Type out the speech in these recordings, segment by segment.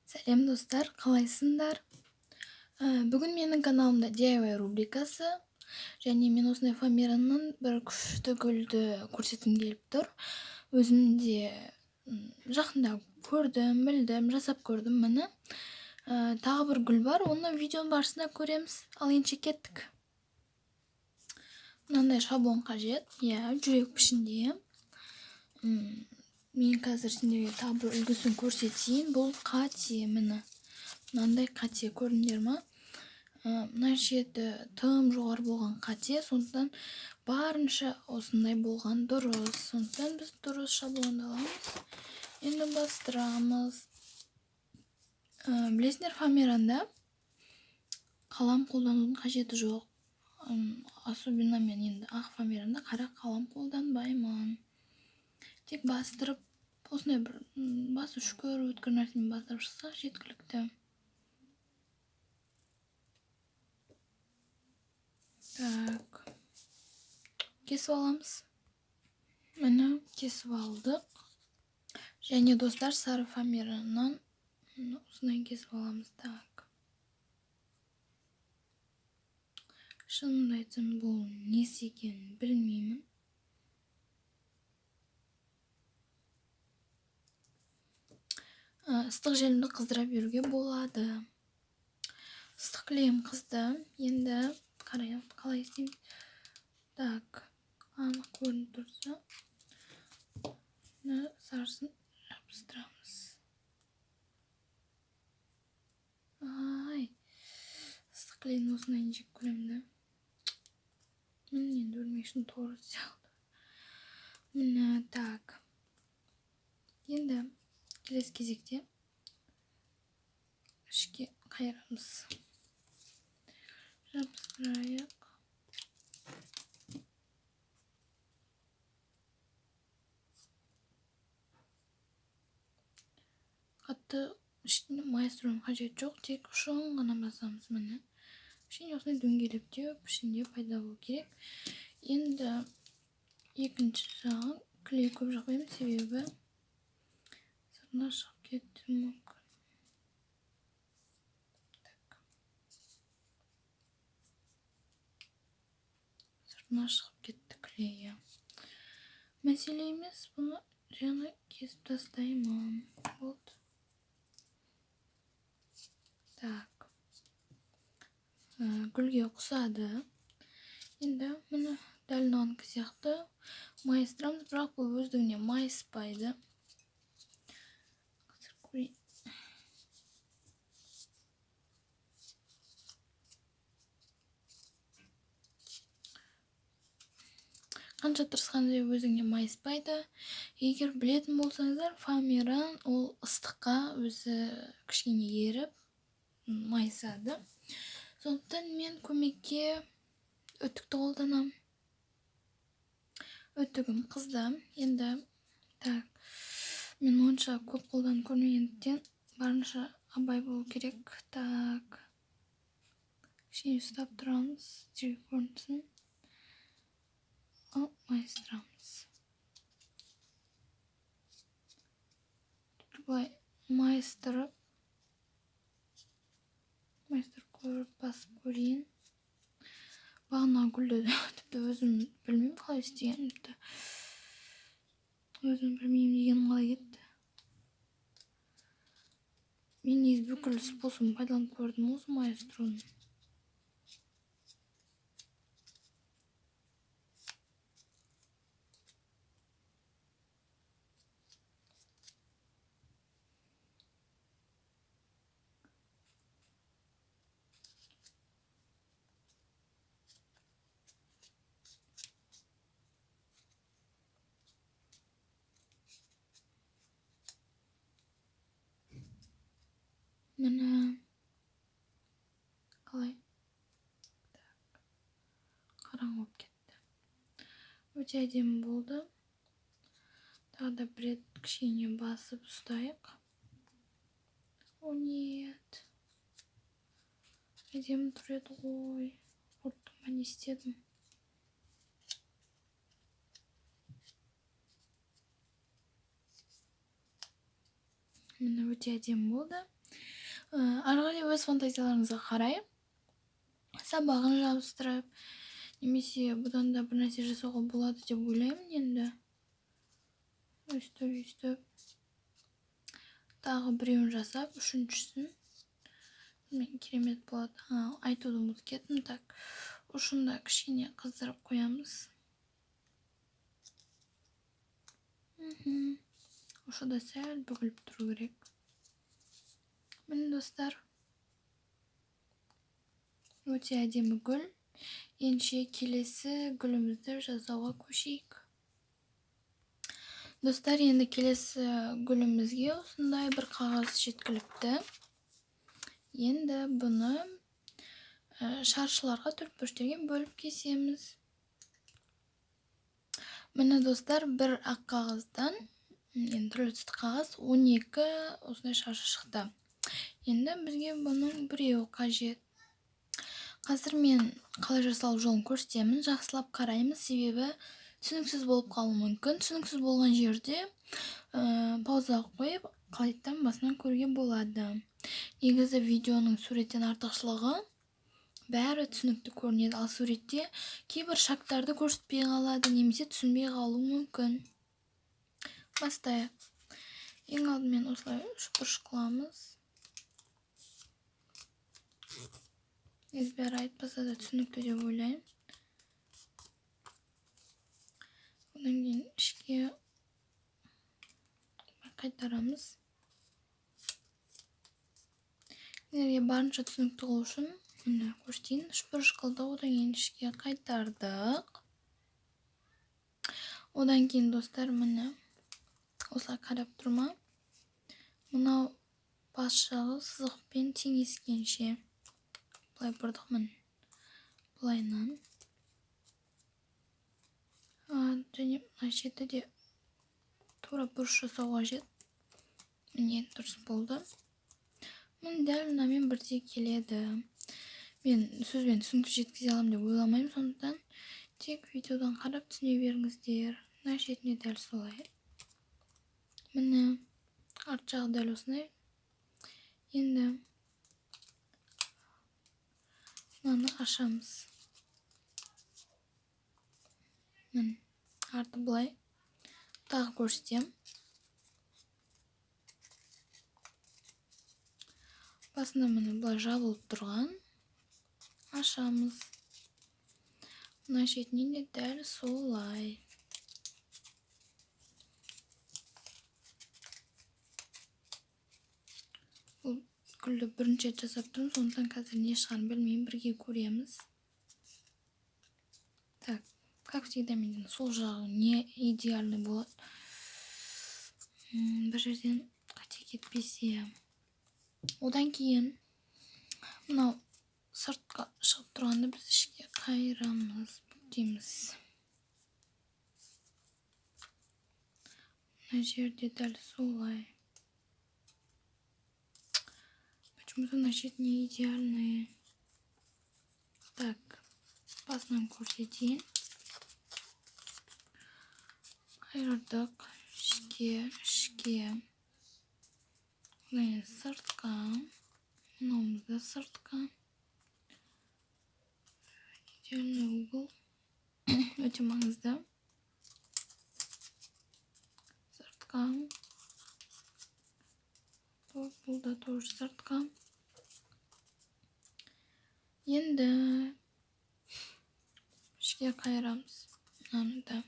Сәлем достар, қалайсыңдар? Бүгін менің каналымда DIY рубрикасы, және мен осындай фоамираның бір күшті гүлді көрсеткім келіп тұр. Өзім де жақында көрдім, білдім, жасап көрдім мұны. Тағы бір гүл бар, оны видеоның барысында көреміз. Ал енді кеттік. Мынандай шаблон қажет, жүрек пішінде. Мен қазір сендерге тағы бір үлгісін көрсетейін. Бұл қате, мынандай қате, көрдіңдер ма? Мына шеті тым жоғары болған қате, сондықтан барынша осындай болған дұрыс. Сондықтан біз дұрыс шаблонды аламыз. Енді бастырамыз. Білесіңдер, фоамиранда қалам қолданудың қажеті жоқ. Особенно мен енді ақ фоамиранда қара қалам қолданбаймын. Тек бастырып, осындай бір басы үшкір, өткір нәрсемен бастырып шықсақ жеткілікті. Так, кесіп аламыз. Міне кесіп алдық. Және достар, сары фоамиранан осындай кесіп аламыз. Так, шынымды айтсам, бұл несі екенін білмеймін. Ыстық желімді қыздыра беруге болады. Ыстық кілем қызды. Енді қарайық, қалай істейміз. Так, анық көрініп тұрса, сарысын жабыстырамыз. Ыстық кілемді осындай жек көремді. Міне енді өрмекшінің торы сияқты. Міне, так. Енді келесі кезекте ішке қайырамыз. Жабыстырайық. Қатты ішіне майыстыруын қажет жоқ, тек ұшын ғана басамыз. Міне ішіне осындай дөңгелектеу ішінде пайда болу керек. Енді екінші жағын клей көп жақпаймын, себебі сыртына шығып кетті мүмкін. Сыртына шығып кетті клей. Мәселе емес, бұны жаңа кесіп тастаймын. Болды. Так, гүлге ұқсады. Енді мұны дәл мынанікі сияқты майыстырамыз, бірақ бұл өздігінен майыспайды. Қазір көрейін. Қанша тырысқанда өзіңнен майыспайды. Егер білетін болсаңыздар, фоамиран ол ыстыққа өзі кішкене еріп майысады. Сондықтан мен көмекке өттікті қолданам. Өттігім қызды. Енді так, мен онша көп қолданып көрмегендіктен барынша абай болу керек. Так, кішкене ұстап тұрамыз, жерге көрінсін. Майыстырамыз. Бұлай майыстырып көріп басып көрейін. Бағына гүлді тіпті өзім білмеймін қалай істегенімді. Өзім білмеймін дегенім қалай кетті. Мен негізі бүкіл способын пайдаланып көрдім осы майыстыруын. Міне қалай? Қараңғы болып кетті. Өте әдемі болды. Тағы да бір рет кішкене басып ұстайық. О, нет. Әдемі тұр еді ғой. Құрттым, ба не істедім? Міне өте әдемі болды. Ары қарай өз фантазияларыңызға қарай сабағын жабыстырып немесе бұдан да бір нәрсе жасауға болады деп ойлаймын енді. Өстіп тағы біреуін жасап, үшіншісін керемет болады. Айтуды ұмытып кеттім. Так, ұшында кішкене қыздырып қоямыз. Ұшы да сәл бүгіліп тұру керек. Міне достар, өте әдемі гүл. Енше келесі гүлімізді жасауға көшейік. Достар, енді келесі гүлімізге осындай бір қағаз жеткілікті. Енді бұны шаршыларға төрт-бұрыштерге бөліп кесеміз. Міне достар, бір ақ қағаздан, енді түрлі түсті қағаз 12 осындай шаршы шықты. Енді бізге бұның біреуі қажет. Қазір мен қалай жасалу жолын көрсетемін, жақсылап қараймыз, себебі түсініксіз болып қалуы мүмкін. Түсініксіз болған жерде пауза қойып, қайтадан басынан көруге болады. Негізі видеоның суреттен артықшылығы бәрі түсінікті көрінеді, ал суретте кейбір шактарды көрсетпей қалады, немесе түсінбей қалуы мүмкін. Бастайық. Ең алдымен осылай үшбұрыш қыламыз. Бәрі айтпаса да түсінікті деп ойлаймын. Одан кейін ішке қайтарамыз. Сіздерге барынша түсінікті қылу үшін міне көрсетейін. Үшбұрыш қылдық, одан кейін ішке қайтардық. Одан кейін достар, міне осылай қарап тұрма. Мынау бас жағы сызықпен теңескенше былай бұрдық, міне былайынан. Және мына шеті де тура бұрыш жасау қажет. Міне дұрыс болды. Мен дәл мынамен бірдей келеді. Мен сөзбен түсінікті жеткізе аламын деп ойламаймын, сондықтан тек видеодан қарап түсіне беріңіздер. Мына шетіне дәл солай. Міне арт жағы дәл осындай. Енді мынаны ашамыз. Міне арты былай. Тағы көрсетем. Басында міне былай жабылып тұрған. Ашамыз. Мына шетінен де дәл солай. Бұл гүлді бірінші рет жасап тұрмын, сондықтан қазір не шығарын білмеймін, бірге көреміз. Так, как всегда менің сол жағы не идеальный болады. Бір жерден қате кетпесе. Одан кейін мынау сыртқа шығып тұрғанды біз ішке қайырамыз, бүктейміз. Мына жерде дәл солай. Почему-то на шетіне идеальный. Так, басынан көрсетейін. Қайырдық ішке. Одан сыртқа. Мынауымызда сыртқа. Идеальный угол. Өте маңызды. Сыртқа. Бұл да тоже сыртқа. Енді ішке қайырамыз. Мынаны да.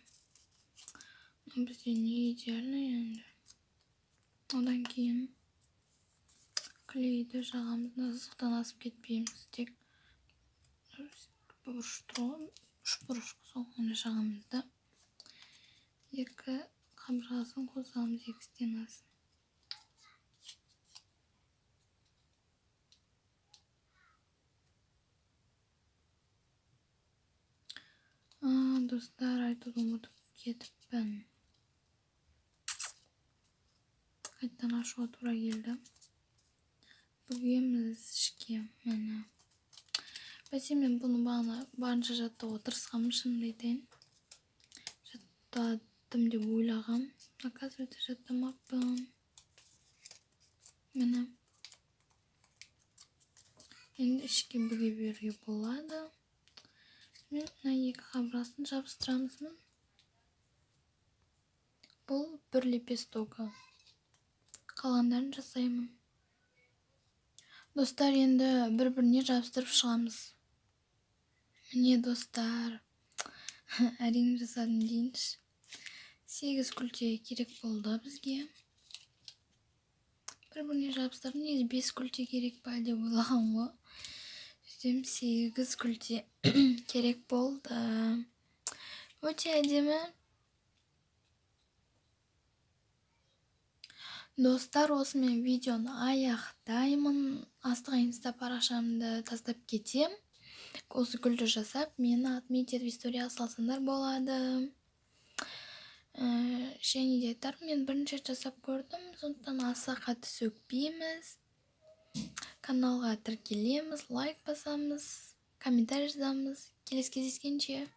Бізде не идеальный енді. Одан кейін клейді жағамыз, сызықтан асып кетпейміз. Тек үшбұрыш соғын жағамызда екі қабырғасын қосамыз, екі стенасын. Достар, айтуды ұмытып кетіппін. Қайттан ашуға тура келді. Бүгеміз ішке, мені. Бәсе мен бұны барынша жаттауға тырысқанмын, шынымды айтайын. Жаттадым деп ойлағам. Оказывается, жаттамаппын. Мені. Енді ішке бүге беруге болады. Мен мына екі қабырғасын жабыстырамыз. Бұл бір лепестогы. Қалғандарын жасаймын. Достар, енді бір-біріне жабыстырып шығамыз. Міне достар, әрең жасадым дейінші. 8 күлте керек болды бізге. Бір-біріне жабыстырдым. Негізі 5 күлте керек па деп ойлаған ғой. Сөйтсем 8 күлте керек болды. Өте әдемі. Достар, осымен видеоны аяқтаймын. Астыға инста парақшамды тастап кетем. Осы гүлді жасап, мені отметь етіп историяға салсаңдар болады. Және де айтар, мен бірінші рет жасап көрдім, сондықтан аса қатты сөкпейміз. Каналға тіркелеміз, лайк басамыз, комментарий жазамыз. Келесі кездескенше.